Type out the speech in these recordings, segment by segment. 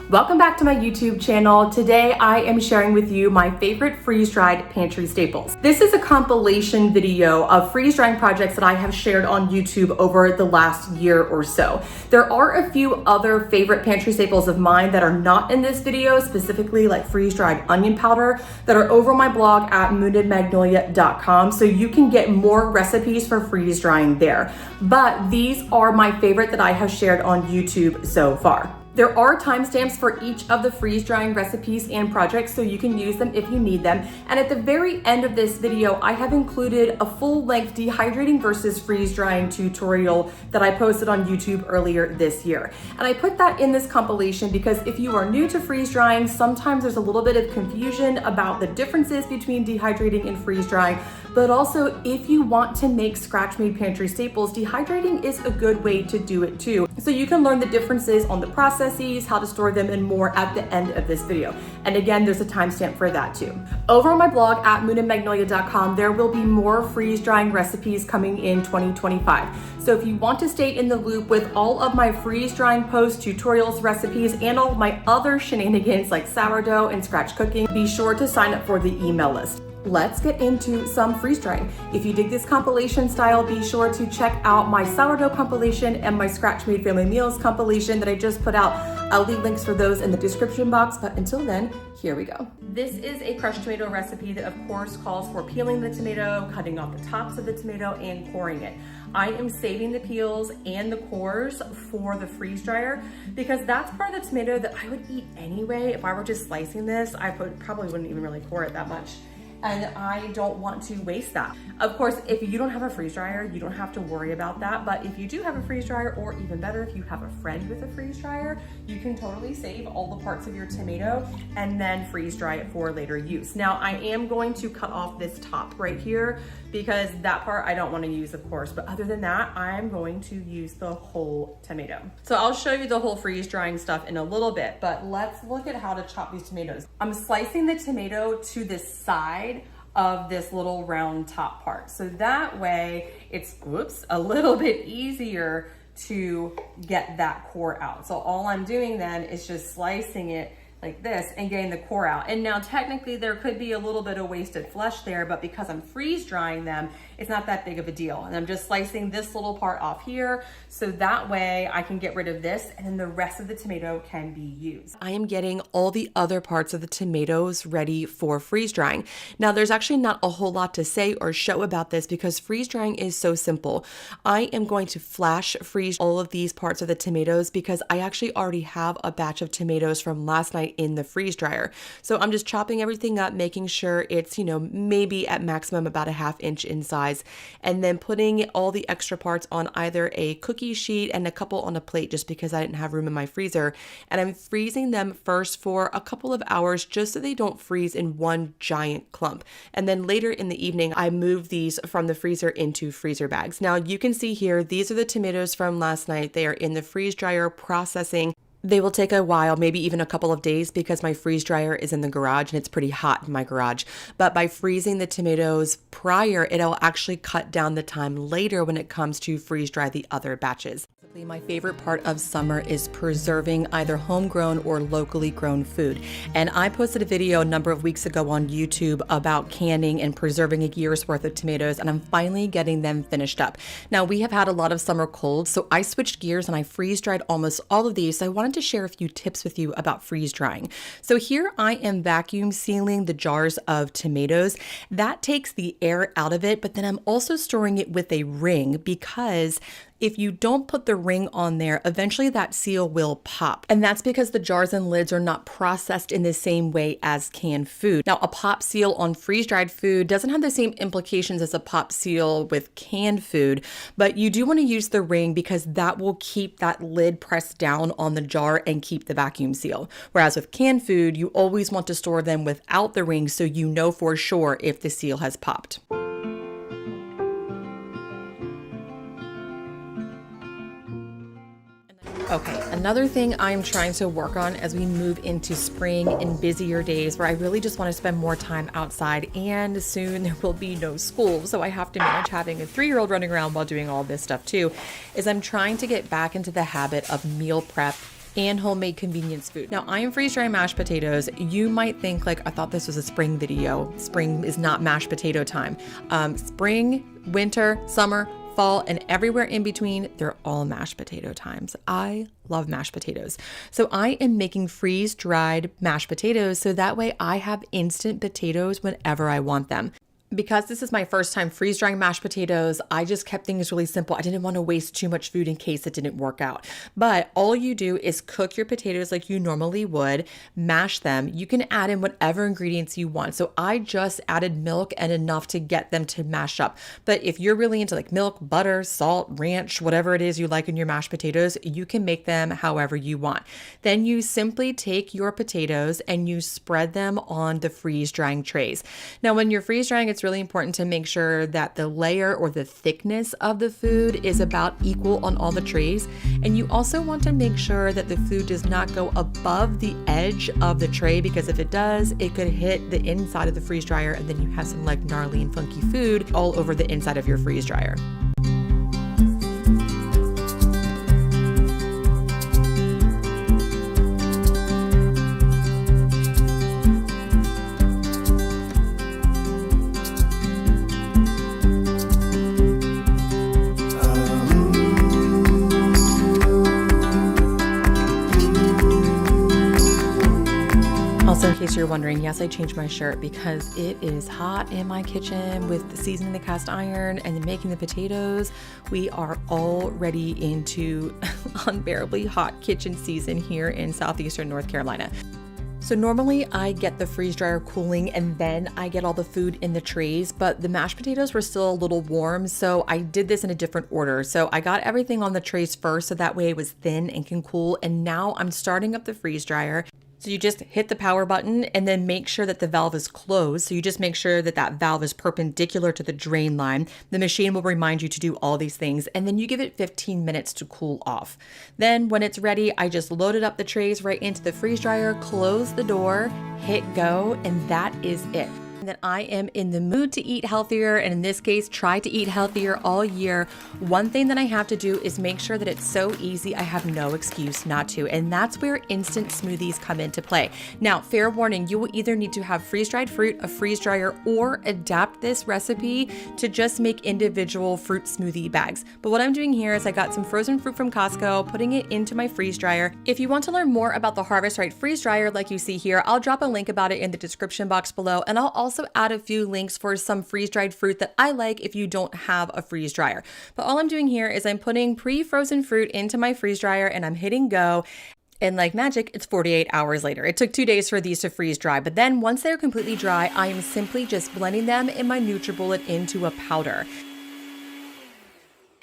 Welcome back to my YouTube channel. Today I am sharing with you my favorite freeze-dried pantry staples. This is a compilation video of freeze-drying projects that I have shared on YouTube over the last year or so. There are a few other favorite pantry staples of mine that are not in this video, specifically like freeze-dried onion powder, that are over my blog at moonedmagnolia.com, so you can get more recipes for freeze-drying there. But these are my favorite that I have shared on YouTube so far. There are timestamps for each of the freeze drying recipes and projects, so you can use them if you need them. And at the very end of this video, I have included a full-length dehydrating versus freeze drying tutorial that I posted on YouTube earlier this year. And I put that in this compilation because if you are new to freeze drying, sometimes there's a little bit of confusion about the differences between dehydrating and freeze drying. But also, if you want to make scratch-made pantry staples, dehydrating is a good way to do it too. So you can learn the differences on the processes, how to store them, and more at the end of this video. And again, there's a timestamp for that too. Over on my blog at moonedmagnolia.com, there will be more freeze-drying recipes coming in 2025. So if you want to stay in the loop with all of my freeze-drying posts, tutorials, recipes, and all of my other shenanigans like sourdough and scratch cooking, be sure to sign up for the email list. Let's get into some freeze drying. If you dig this compilation style, be sure to check out my sourdough compilation and my scratch made family meals compilation that I just put out. I'll leave links for those in the description box, but until then, here we go. This is a crushed tomato recipe that of course calls for peeling the tomato, cutting off the tops of the tomato, and coring it. I am saving the peels and the cores for the freeze dryer because that's part of the tomato that I would eat anyway. If I were just slicing this, I probably wouldn't even really core it that much. And I don't want to waste that. Of course, if you don't have a freeze dryer, you don't have to worry about that. But if you do have a freeze dryer, or even better, if you have a friend with a freeze dryer, you can totally save all the parts of your tomato and then freeze dry it for later use. Now, I am going to cut off this top right here because that part I don't want to use, of course. But other than that, I'm going to use the whole tomato. So I'll show you the whole freeze drying stuff in a little bit, but let's look at how to chop these tomatoes. I'm slicing the tomato to the side of this little round top part. So that way it's, a little bit easier to get that core out. So all I'm doing then is just slicing it like this and getting the core out. And now technically there could be a little bit of wasted flesh there, but because I'm freeze drying them, it's not that big of a deal. And I'm just slicing this little part off here, so that way I can get rid of this and then the rest of the tomato can be used. I am getting all the other parts of the tomatoes ready for freeze drying. Now there's actually not a whole lot to say or show about this because freeze drying is so simple. I am going to flash freeze all of these parts of the tomatoes because I actually already have a batch of tomatoes from last night in the freeze dryer. So I'm just chopping everything up, making sure it's, maybe at maximum about a 1/2 inch in size, and then putting all the extra parts on either a cookie sheet and a couple on a plate just because I didn't have room in my freezer. And I'm freezing them first for a couple of hours just so they don't freeze in one giant clump. And then later in the evening, I move these from the freezer into freezer bags. Now you can see here, these are the tomatoes from last night. They are in the freeze dryer processing. They will take a while, maybe even a couple of days because my freeze dryer is in the garage and it's pretty hot in my garage. But by freezing the tomatoes prior, it'll actually cut down the time later when it comes to freeze dry the other batches. My favorite part of summer is preserving either homegrown or locally grown food. And I posted a video a number of weeks ago on YouTube about canning and preserving a year's worth of tomatoes, and I'm finally getting them finished up. Now, we have had a lot of summer colds, so I switched gears and I freeze dried almost all of these. So I wanted to share a few tips with you about freeze drying. So here I am vacuum sealing the jars of tomatoes. That takes the air out of it, but then I'm also storing it with a ring because if you don't put the ring on there, eventually that seal will pop. And that's because the jars and lids are not processed in the same way as canned food. Now, a pop seal on freeze-dried food doesn't have the same implications as a pop seal with canned food, but you do want to use the ring because that will keep that lid pressed down on the jar and keep the vacuum seal. Whereas with canned food, you always want to store them without the ring so you know for sure if the seal has popped. Okay, another thing I'm trying to work on as we move into spring and busier days where I really just want to spend more time outside, and soon there will be no school, so I have to manage having a 3-year-old running around while doing all this stuff too, is I'm trying to get back into the habit of meal prep and homemade convenience food. Now, I am freeze drying mashed potatoes. You might think like, I thought this was a spring video. Spring is not mashed potato time. Spring, winter, summer, fall, and everywhere in between, they're all mashed potato times. I love mashed potatoes. So I am making freeze dried mashed potatoes so that way I have instant potatoes whenever I want them. Because this is my first time freeze drying mashed potatoes, I just kept things really simple. I didn't want to waste too much food in case it didn't work out. But all you do is cook your potatoes like you normally would, mash them. You can add in whatever ingredients you want. So I just added milk and enough to get them to mash up. But if you're really into like milk, butter, salt, ranch, whatever it is you like in your mashed potatoes, you can make them however you want. Then you simply take your potatoes and you spread them on the freeze drying trays. Now, when you're freeze drying, it's really important to make sure that the layer or the thickness of the food is about equal on all the trays. And you also want to make sure that the food does not go above the edge of the tray, because if it does, it could hit the inside of the freeze dryer and then you have some like gnarly and funky food all over the inside of your freeze dryer. Also, in case you're wondering, yes, I changed my shirt because it is hot in my kitchen with seasoning the cast iron and then making the potatoes. We are already into unbearably hot kitchen season here in southeastern North Carolina. So normally I get the freeze dryer cooling and then I get all the food in the trays, but the mashed potatoes were still a little warm. So I did this in a different order. So I got everything on the trays first so that way it was thin and can cool. And now I'm starting up the freeze dryer. So you just hit the power button and then make sure that the valve is closed. So you just make sure that that valve is perpendicular to the drain line. The machine will remind you to do all these things, and then you give it 15 minutes to cool off. Then when it's ready, I just loaded up the trays right into the freeze dryer, close the door, hit go, and that is it. That I am in the mood to eat healthier, and in this case, try to eat healthier all year. One thing that I have to do is make sure that it's so easy, I have no excuse not to, and that's where instant smoothies come into play. Now, fair warning, you will either need to have freeze-dried fruit, a freeze dryer, or adapt this recipe to just make individual fruit smoothie bags. But what I'm doing here is I got some frozen fruit from Costco, putting it into my freeze dryer. If you want to learn more about the Harvest Right freeze dryer like you see here, I'll drop a link about it in the description box below, and I'll also add a few links for some freeze-dried fruit that I like if you don't have a freeze dryer. But all I'm doing here is I'm putting pre-frozen fruit into my freeze dryer and I'm hitting go. And like magic, it's 48 hours later. It took 2 days for these to freeze dry, but then once they're completely dry, I am simply just blending them in my NutriBullet into a powder.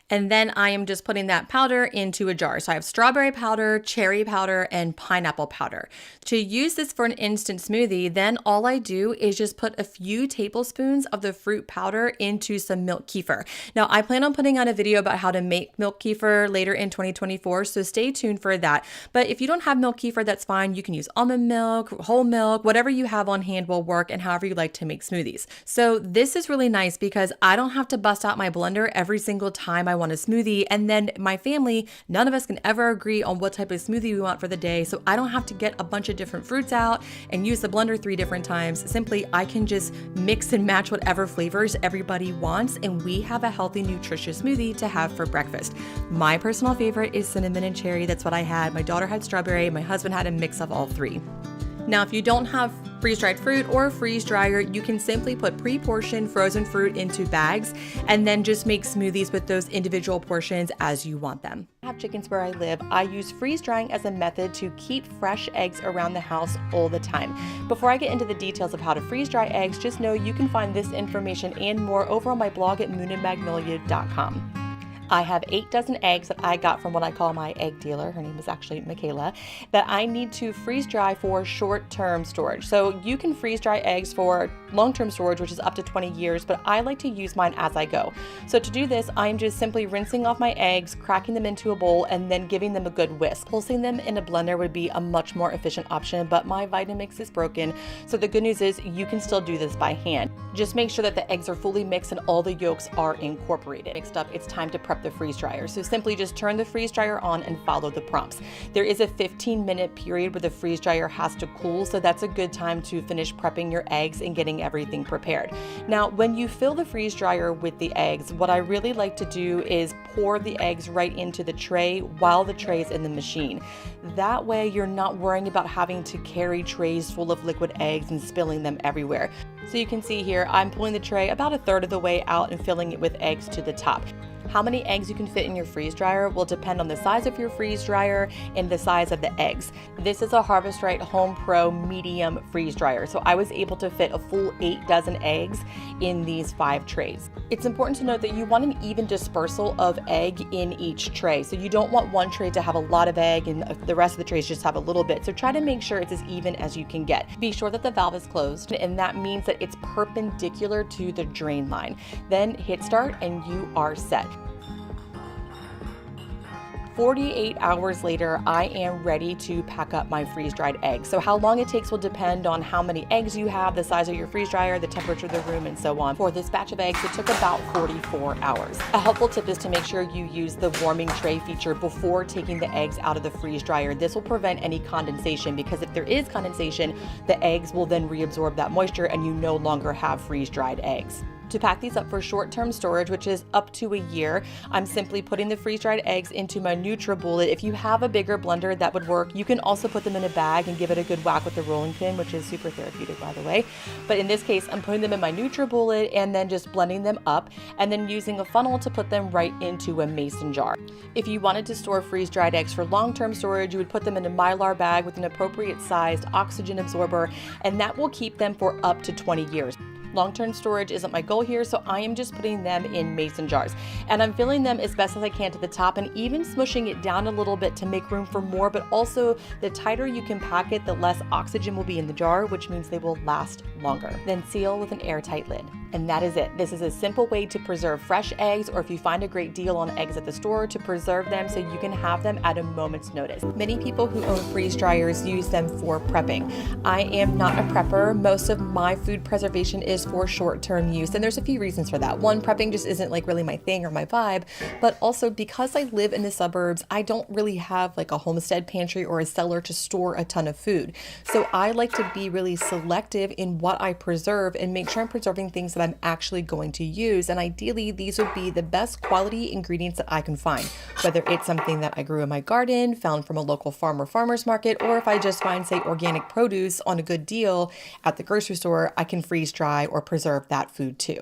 And then I am just putting that powder into a jar. So I have strawberry powder, cherry powder, and pineapple powder. To use this for an instant smoothie, then all I do is just put a few tablespoons of the fruit powder into some milk kefir. Now, I plan on putting out a video about how to make milk kefir later in 2024, so stay tuned for that. But if you don't have milk kefir, that's fine. You can use almond milk, whole milk, whatever you have on hand will work, and however you like to make smoothies. So this is really nice because I don't have to bust out my blender every single time I want a smoothie, and then my family, none of us can ever agree on what type of smoothie we want for the day, so I don't have to get a bunch of different fruits out and use the blender 3 different times. Simply, I can just mix and match whatever flavors everybody wants, and we have a healthy, nutritious smoothie to have for breakfast. My personal favorite is cinnamon and cherry. That's what I had. My daughter had strawberry. My husband had a mix of all 3. Now, if you don't have freeze-dried fruit or a freeze dryer, you can simply put pre-portioned frozen fruit into bags and then just make smoothies with those individual portions as you want them. I have chickens where I live. I use freeze drying as a method to keep fresh eggs around the house all the time. Before I get into the details of how to freeze dry eggs, just know you can find this information and more over on my blog at moonandmagnolia.com. I have 8 dozen eggs that I got from what I call my egg dealer. Her name is actually Michaela, that I need to freeze dry for short-term storage. So you can freeze dry eggs for long-term storage, which is up to 20 years, but I like to use mine as I go. So to do this, I'm just simply rinsing off my eggs, cracking them into a bowl, and then giving them a good whisk. Pulsing them in a blender would be a much more efficient option, but my Vitamix is broken. So the good news is you can still do this by hand. Just make sure that the eggs are fully mixed and all the yolks are incorporated. Mixed up, it's time to prep the freeze dryer. So simply just turn the freeze dryer on and follow the prompts. There is a 15-minute period where the freeze dryer has to cool, so that's a good time to finish prepping your eggs and getting everything prepared. Now, when you fill the freeze dryer with the eggs, what I really like to do is pour the eggs right into the tray while the tray is in the machine. That way you're not worrying about having to carry trays full of liquid eggs and spilling them everywhere. So you can see here, I'm pulling the tray about a third of the way out and filling it with eggs to the top. How many eggs you can fit in your freeze dryer will depend on the size of your freeze dryer and the size of the eggs. This is a Harvest Right Home Pro medium freeze dryer, so I was able to fit a full 8 dozen eggs in these 5 trays. It's important to note that you want an even dispersal of egg in each tray. So you don't want one tray to have a lot of egg and the rest of the trays just have a little bit. So try to make sure it's as even as you can get. Be sure that the valve is closed, and that means that it's perpendicular to the drain line. Then hit start and you are set. 48 hours later, I am ready to pack up my freeze-dried eggs. So how long it takes will depend on how many eggs you have, the size of your freeze dryer, the temperature of the room, and so on. For this batch of eggs, it took about 44 hours. A helpful tip is to make sure you use the warming tray feature before taking the eggs out of the freeze dryer. This will prevent any condensation, because if there is condensation, the eggs will then reabsorb that moisture and you no longer have freeze-dried eggs. To pack these up for short-term storage, which is up to a year, I'm simply putting the freeze-dried eggs into my NutriBullet. If you have a bigger blender, that would work. You can also put them in a bag and give it a good whack with the rolling pin, which is super therapeutic, by the way. But in this case, I'm putting them in my NutriBullet and then just blending them up and then using a funnel to put them right into a mason jar. If you wanted to store freeze-dried eggs for long-term storage, you would put them in a Mylar bag with an appropriate sized oxygen absorber, and that will keep them for up to 20 years. Long-term storage isn't my goal here, so I am just putting them in mason jars. And I'm filling them as best as I can to the top and even smushing it down a little bit to make room for more, but also the tighter you can pack it, the less oxygen will be in the jar, which means they will last longer. Then seal with an airtight lid. And that is it. This is a simple way to preserve fresh eggs, or if you find a great deal on eggs at the store, to preserve them so you can have them at a moment's notice. Many people who own freeze dryers use them for prepping. I am not a prepper. Most of my food preservation is for short-term use, and there's a few reasons for that. One, prepping just isn't like really my thing or my vibe, but also because I live in the suburbs, I don't really have like a homestead pantry or a cellar to store a ton of food. So I like to be really selective in what I preserve and make sure I'm preserving things that I'm actually going to use. And ideally, these would be the best quality ingredients that I can find, whether it's something that I grew in my garden, found from a local farm or farmer's market, or if I just find, say, organic produce on a good deal at the grocery store, I can freeze dry or preserve that food too.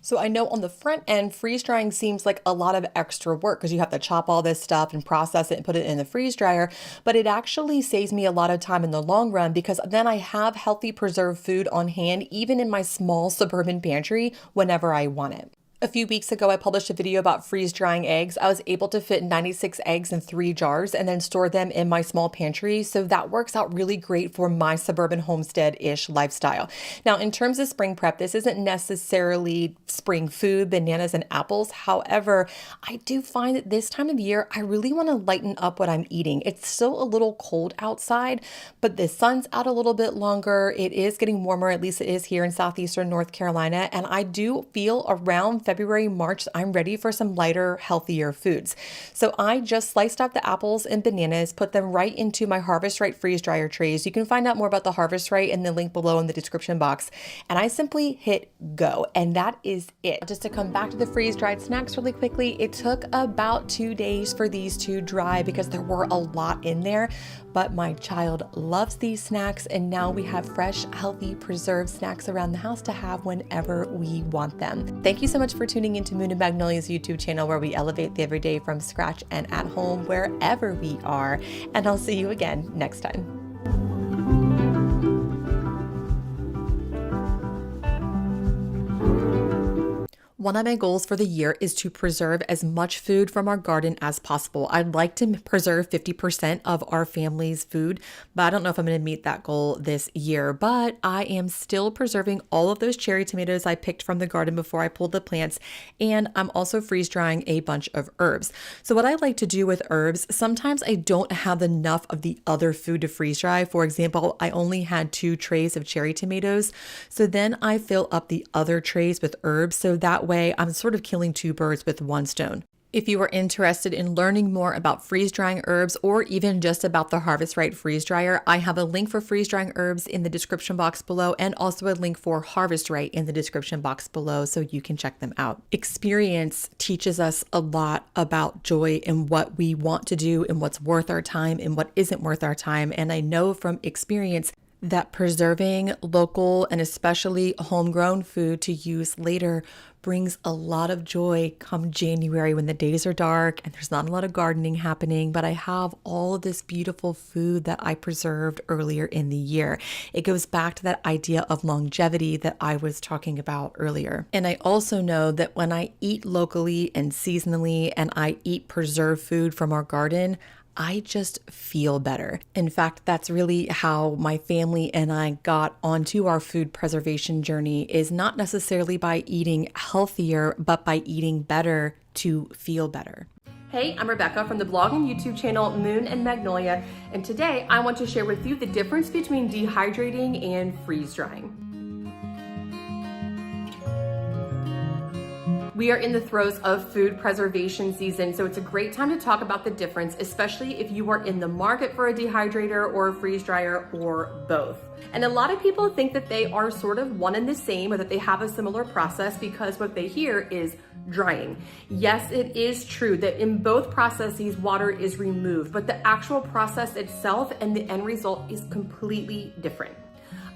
So I know on the front end, freeze drying seems like a lot of extra work because you have to chop all this stuff and process it and put it in the freeze dryer, but it actually saves me a lot of time in the long run because then I have healthy preserved food on hand, even in my small suburban pantry whenever I want it. A few weeks ago, I published a video about freeze drying eggs. I was able to fit 96 eggs in 3 jars and then store them in my small pantry. So that works out really great for my suburban homestead-ish lifestyle. Now, in terms of spring prep, this isn't necessarily spring food, bananas and apples. However, I do find that this time of year, I really want to lighten up what I'm eating. It's still a little cold outside, but the sun's out a little bit longer. It is getting warmer, at least it is here in southeastern North Carolina. And I do feel around February, March, I'm ready for some lighter, healthier foods. So I just sliced up the apples and bananas, put them right into my Harvest Right freeze dryer trays. You can find out more about the Harvest Right in the link below in the description box. And I simply hit go. And that is it. Just to come back to the freeze dried snacks really quickly, it took about 2 days for these to dry because there were a lot in there. But my child loves these snacks, and now we have fresh, healthy, preserved snacks around the house to have whenever we want them. Thank you so much for tuning into Moon and Magnolia's YouTube channel, where we elevate the everyday from scratch and at home wherever we are. And I'll see you again next time. One of my goals for the year is to preserve as much food from our garden as possible. I'd like to preserve 50% of our family's food, but I don't know if I'm going to meet that goal this year. But I am still preserving all of those cherry tomatoes I picked from the garden before I pulled the plants, and I'm also freeze drying a bunch of herbs. So what I like to do with herbs, sometimes I don't have enough of the other food to freeze dry. For example, I only had 2 trays of cherry tomatoes, so then I fill up the other trays with herbs, so that way I'm sort of killing 2 birds with 1 stone. If you are interested in learning more about freeze drying herbs or even just about the Harvest Right freeze dryer, I have a link for freeze drying herbs in the description box below and also a link for Harvest Right in the description box below so you can check them out. Experience teaches us a lot about joy and what we want to do and what's worth our time and what isn't worth our time. And I know from experience that preserving local and especially homegrown food to use later brings a lot of joy come January when the days are dark and there's not a lot of gardening happening, but I have all of this beautiful food that I preserved earlier in the year. It goes back to that idea of longevity that I was talking about earlier. And I also know that when I eat locally and seasonally and I eat preserved food from our garden, I just feel better. In fact, that's really how my family and I got onto our food preservation journey, is not necessarily by eating healthier, but by eating better to feel better. Hey, I'm Rebecca from the blog and YouTube channel Moon and Magnolia, and today I want to share with you the difference between dehydrating and freeze drying. We are in the throes of food preservation season, so it's a great time to talk about the difference, especially if you are in the market for a dehydrator or a freeze dryer or both. And a lot of people think that they are sort of one and the same, or that they have a similar process, because what they hear is drying. Yes, it is true that in both processes water is removed, but the actual process itself and the end result is completely different.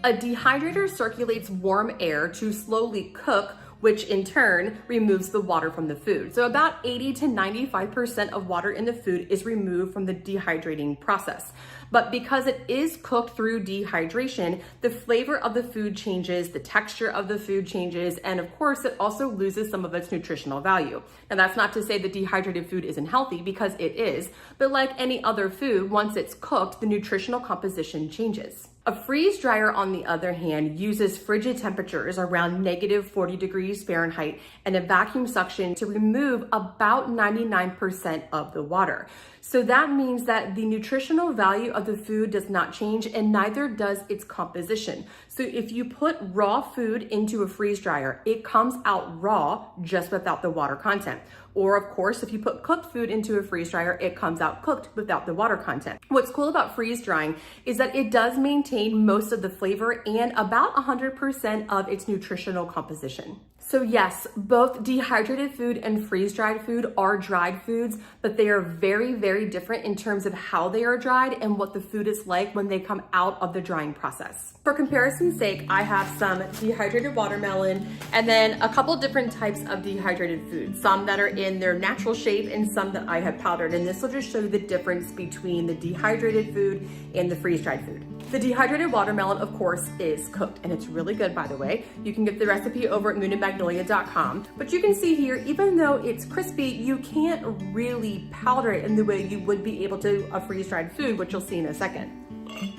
A dehydrator circulates warm air to slowly cook, which in turn removes the water from the food. So about 80 to 95% of water in the food is removed from the dehydrating process. But because it is cooked through dehydration, the flavor of the food changes, the texture of the food changes, and of course it also loses some of its nutritional value. Now that's not to say that dehydrated food isn't healthy, because it is, but like any other food, once it's cooked, the nutritional composition changes. A freeze dryer, on the other hand, uses frigid temperatures around -40 degrees Fahrenheit and a vacuum suction to remove about 99% of the water. So that means that the nutritional value of the food does not change, and neither does its composition. So if you put raw food into a freeze dryer, it comes out raw just without the water content. Or of course, if you put cooked food into a freeze dryer, it comes out cooked without the water content. What's cool about freeze drying is that it does maintain most of the flavor and about 100% of its nutritional composition. So yes, both dehydrated food and freeze-dried food are dried foods, but they are very, very different in terms of how they are dried and what the food is like when they come out of the drying process. For comparison's sake, I have some dehydrated watermelon and then a couple different types of dehydrated food, some that are in their natural shape and some that I have powdered. And this will just show you the difference between the dehydrated food and the freeze-dried food. The dehydrated watermelon, of course, is cooked, and it's really good, by the way. You can get the recipe over at moonandmagnolia.com. But you can see here, even though it's crispy, you can't really powder it in the way you would be able to a freeze-dried food, which you'll see in a second.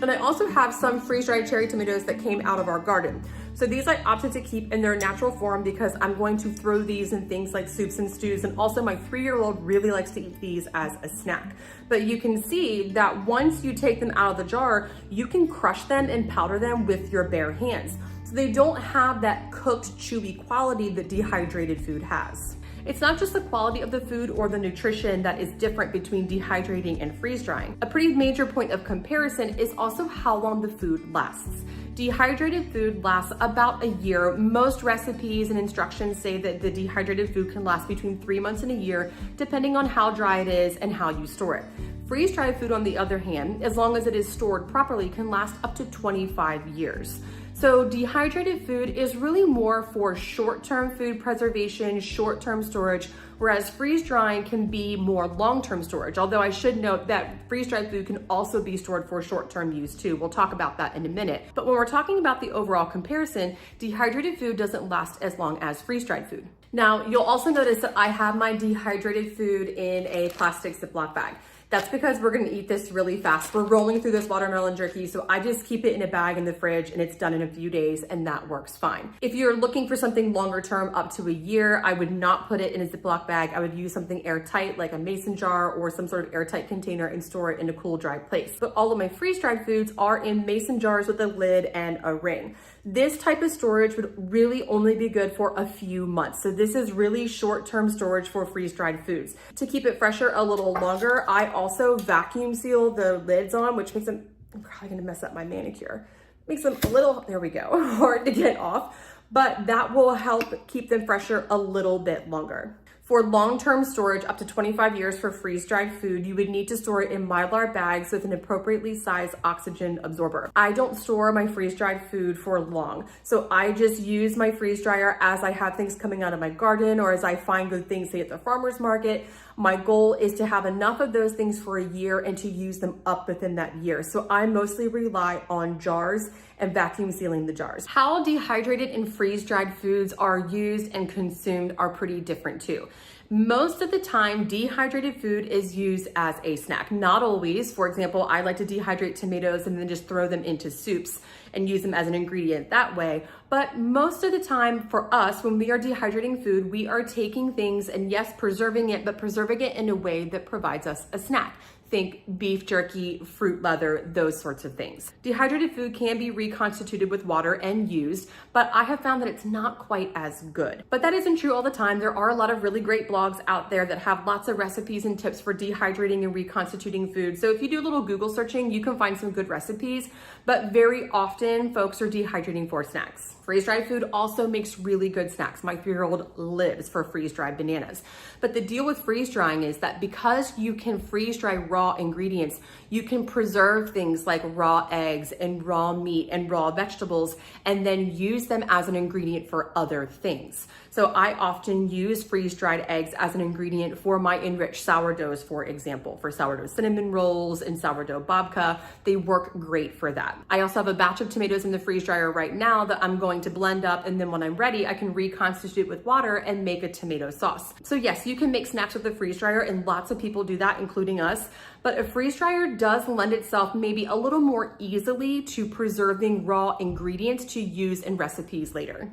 And I also have some freeze-dried cherry tomatoes that came out of our garden. So these I opted to keep in their natural form because I'm going to throw these in things like soups and stews, and also my 3-year-old really likes to eat these as a snack. But you can see that once you take them out of the jar, you can crush them and powder them with your bare hands. So they don't have that cooked, chewy quality that dehydrated food has. It's not just the quality of the food or the nutrition that is different between dehydrating and freeze drying. A pretty major point of comparison is also how long the food lasts. Dehydrated food lasts about a year. Most recipes and instructions say that the dehydrated food can last between 3 months and a year, depending on how dry it is and how you store it. Freeze-dried food, on the other hand, as long as it is stored properly, can last up to 25 years. So dehydrated food is really more for short-term food preservation, short-term storage, whereas freeze drying can be more long-term storage. Although I should note that freeze-dried food can also be stored for short-term use too. We'll talk about that in a minute. But when we're talking about the overall comparison, dehydrated food doesn't last as long as freeze-dried food. Now, you'll also notice that I have my dehydrated food in a plastic Ziploc bag. That's because we're gonna eat this really fast. We're rolling through this watermelon jerky, so I just keep it in a bag in the fridge and it's done in a few days and that works fine. If you're looking for something longer term, up to a year, I would not put it in a Ziploc bag. I would use something airtight like a mason jar or some sort of airtight container and store it in a cool, dry place. But all of my freeze-dried foods are in mason jars with a lid and a ring. This type of storage would really only be good for a few months. So this is really short-term storage for freeze-dried foods. To keep it fresher a little longer, I also vacuum seal the lids on, which makes them, I'm probably gonna mess up my manicure. Makes them a little, there we go, hard to get off, but that will help keep them fresher a little bit longer. For long-term storage, up to 25 years for freeze-dried food, you would need to store it in Mylar bags with an appropriately sized oxygen absorber. I don't store my freeze-dried food for long, so I just use my freeze dryer as I have things coming out of my garden or as I find good things, say at the farmer's market. My goal is to have enough of those things for a year and to use them up within that year. So I mostly rely on jars and vacuum sealing the jars. How dehydrated and freeze-dried foods are used and consumed are pretty different too. Most of the time, dehydrated food is used as a snack. Not always. For example, I like to dehydrate tomatoes and then just throw them into soups and use them as an ingredient that way. But most of the time for us, when we are dehydrating food, we are taking things and yes, preserving it, but preserving it in a way that provides us a snack. Think beef jerky, fruit leather, those sorts of things. Dehydrated food can be reconstituted with water and used, but I have found that it's not quite as good. But that isn't true all the time. There are a lot of really great blogs out there that have lots of recipes and tips for dehydrating and reconstituting food. So if you do a little Google searching, you can find some good recipes, but very often folks are dehydrating for snacks. Freeze-dried food also makes really good snacks. My 3-year-old lives for freeze-dried bananas. But the deal with freeze-drying is that because you can freeze-dry raw ingredients, you can preserve things like raw eggs and raw meat and raw vegetables and then use them as an ingredient for other things. So I often use freeze-dried eggs as an ingredient for my enriched sourdoughs, for example, for sourdough cinnamon rolls and sourdough babka. They work great for that. I also have a batch of tomatoes in the freeze dryer right now that I'm going to blend up, and then when I'm ready, I can reconstitute with water and make a tomato sauce. So yes, you can make snacks with the freeze dryer, and lots of people do that, including us, but a freeze dryer does lend itself maybe a little more easily to preserving raw ingredients to use in recipes later.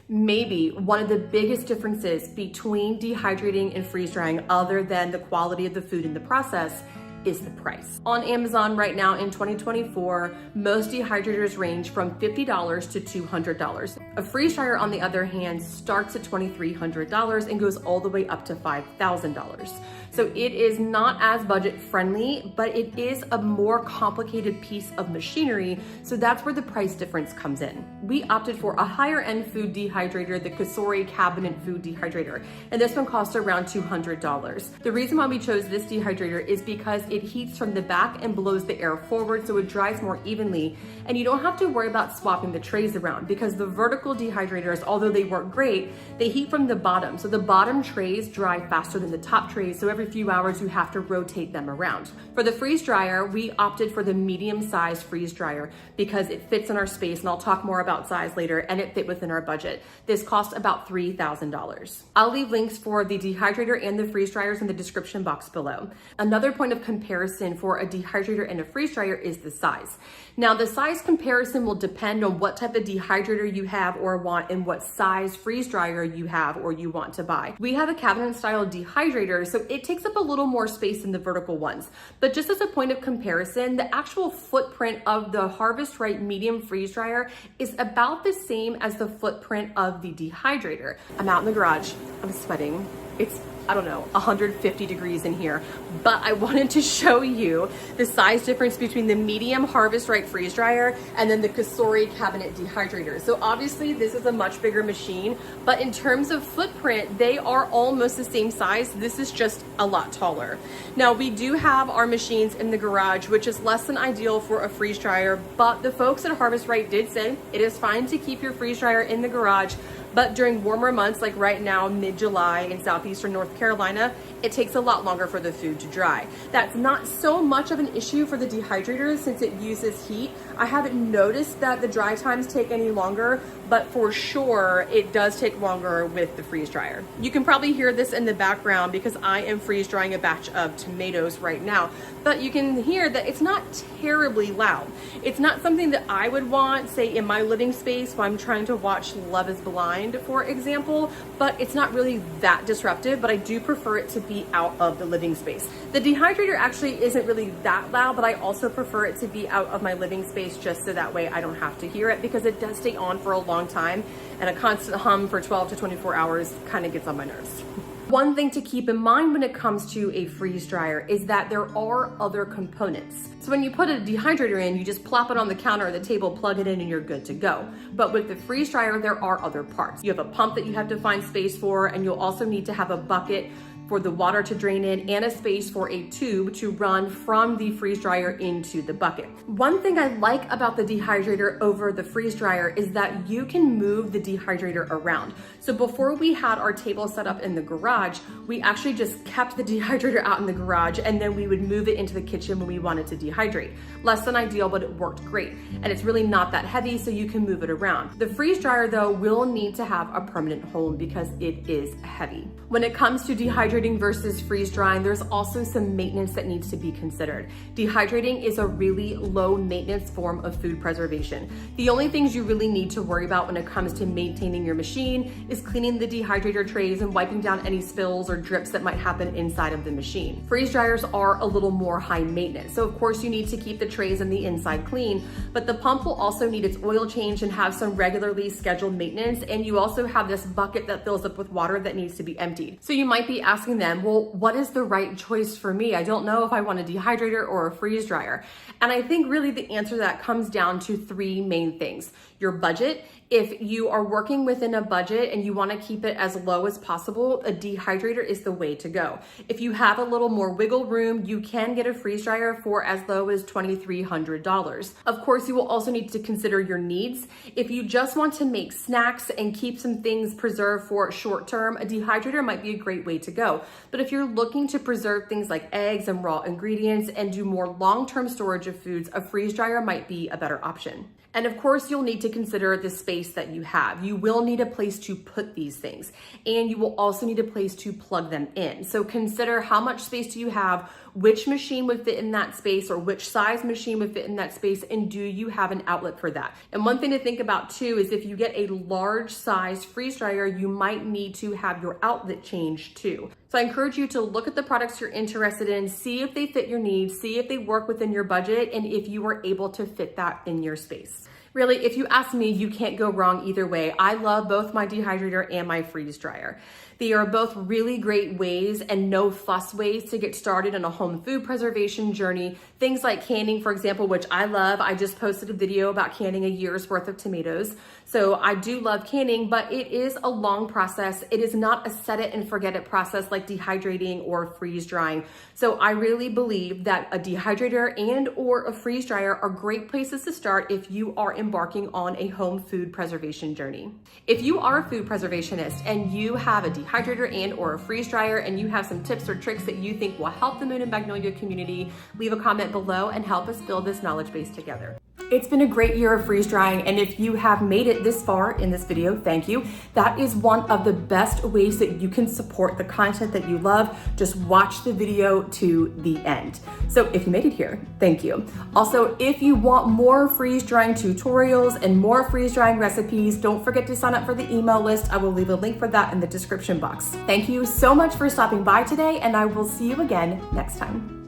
Maybe one of the biggest differences between dehydrating and freeze drying, other than the quality of the food in the process, is the price. On Amazon right now in 2024, most dehydrators range from $50 to $200. A freeze dryer, on the other hand, starts at $2,300 and goes all the way up to $5,000. So it is not as budget friendly, but it is a more complicated piece of machinery. So that's where the price difference comes in. We opted for a higher end food dehydrator, the Cosori cabinet food dehydrator, and this one costs around $200. The reason why we chose this dehydrator is because it heats from the back and blows the air forward, so it dries more evenly, and you don't have to worry about swapping the trays around, because the vertical dehydrators, although they work great, they heat from the bottom, so the bottom trays dry faster than the top trays, so every few hours you have to rotate them around. For the freeze dryer, we opted for the medium-sized freeze dryer because it fits in our space, and I'll talk more about size later, and it fit within our budget. This cost about $3,000. I'll leave links for the dehydrator and the freeze dryers in the description box below. Another point of comparison for a dehydrator and a freeze dryer is the size. Now, the size comparison will depend on what type of dehydrator you have or want and what size freeze dryer you have or you want to buy. We have a cabinet style dehydrator, so it takes up a little more space than the vertical ones. But just as a point of comparison, the actual footprint of the Harvest Right medium freeze dryer is about the same as the footprint of the dehydrator. I'm out in the garage, I'm sweating. It's I don't know, 150 degrees in here, but I wanted to show you the size difference between the medium Harvest Right freeze dryer and then the Kasori cabinet dehydrator. So obviously this is a much bigger machine, but in terms of footprint, they are almost the same size. This is just a lot taller. Now we do have our machines in the garage, which is less than ideal for a freeze dryer, but the folks at Harvest Right did say it is fine to keep your freeze dryer in the garage, but during warmer months like right now, mid-July in southeastern North Carolina, it takes a lot longer for the food to dry. That's not so much of an issue for the dehydrator since it uses heat. I haven't noticed that the dry times take any longer, but for sure it does take longer with the freeze dryer. You can probably hear this in the background because I am freeze drying a batch of tomatoes right now, but you can hear that it's not terribly loud. It's not something that I would want, say, in my living space when I'm trying to watch Love is Blind, for example, but it's not really that disruptive, but I do prefer it to be out of the living space. The dehydrator actually isn't really that loud, but I also prefer it to be out of my living space just so that way I don't have to hear it, because it does stay on for a long time and a constant hum for 12 to 24 hours kind of gets on my nerves. One thing to keep in mind when it comes to a freeze dryer is that there are other components. So when you put a dehydrator in, you just plop it on the counter or the table, plug it in, and you're good to go. But with the freeze dryer, there are other parts. You have a pump that you have to find space for, and you'll also need to have a bucket for the water to drain in and a space for a tube to run from the freeze dryer into the bucket. One thing I like about the dehydrator over the freeze dryer is that you can move the dehydrator around. So before we had our table set up in the garage, we actually just kept the dehydrator out in the garage and then we would move it into the kitchen when we wanted to dehydrate. Less than ideal, but it worked great. And it's really not that heavy, so you can move it around. The freeze dryer though will need to have a permanent home because it is heavy. When it comes to dehydrating versus freeze drying, there's also some maintenance that needs to be considered. Dehydrating is a really low maintenance form of food preservation. The only things you really need to worry about when it comes to maintaining your machine is cleaning the dehydrator trays and wiping down any spills or drips that might happen inside of the machine. Freeze dryers are a little more high maintenance, so of course you need to keep the trays and the inside clean, but the pump will also need its oil change and have some regularly scheduled maintenance, and you also have this bucket that fills up with water that needs to be emptied. So you might be asking them, well, what is the right choice for me? I don't know if I want a dehydrator or a freeze dryer. And I think really the answer to that comes down to three main things. Your budget. If you are working within a budget and you want to keep it as low as possible, a dehydrator is the way to go. If you have a little more wiggle room, you can get a freeze dryer for as low as $2,300. Of course, you will also need to consider your needs. If you just want to make snacks and keep some things preserved for short term, a dehydrator might be a great way to go. But if you're looking to preserve things like eggs and raw ingredients and do more long-term storage of foods, a freeze dryer might be a better option. And of course, you'll need to consider the space that you have. You will need a place to put these things, and you will also need a place to plug them in. So consider how much space do you have, which machine would fit in that space, or which size machine would fit in that space, and do you have an outlet for that? And one thing to think about too is if you get a large size freeze dryer, you might need to have your outlet changed too. So I encourage you to look at the products you're interested in, see if they fit your needs, see if they work within your budget, and if you are able to fit that in your space. Really, if you ask me, you can't go wrong either way. I love both my dehydrator and my freeze dryer. They are both really great ways and no fuss ways to get started on a home food preservation journey. Things like canning, for example, which I love. I just posted a video about canning a year's worth of tomatoes. So I do love canning, but it is a long process. It is not a set it and forget it process like dehydrating or freeze drying. So I really believe that a dehydrator and or a freeze dryer are great places to start if you are embarking on a home food preservation journey. If you are a food preservationist and you have a dehydrator and or a freeze dryer and you have some tips or tricks that you think will help the Moon and Magnolia community, leave a comment below and help us build this knowledge base together. It's been a great year of freeze drying, and if you have made it this far in this video, thank you. That is one of the best ways that you can support the content that you love. Just watch the video to the end. So if you made it here, thank you. Also, if you want more freeze drying tutorials and more freeze drying recipes, don't forget to sign up for the email list. I will leave a link for that in the description box. Thank you so much for stopping by today, and I will see you again next time.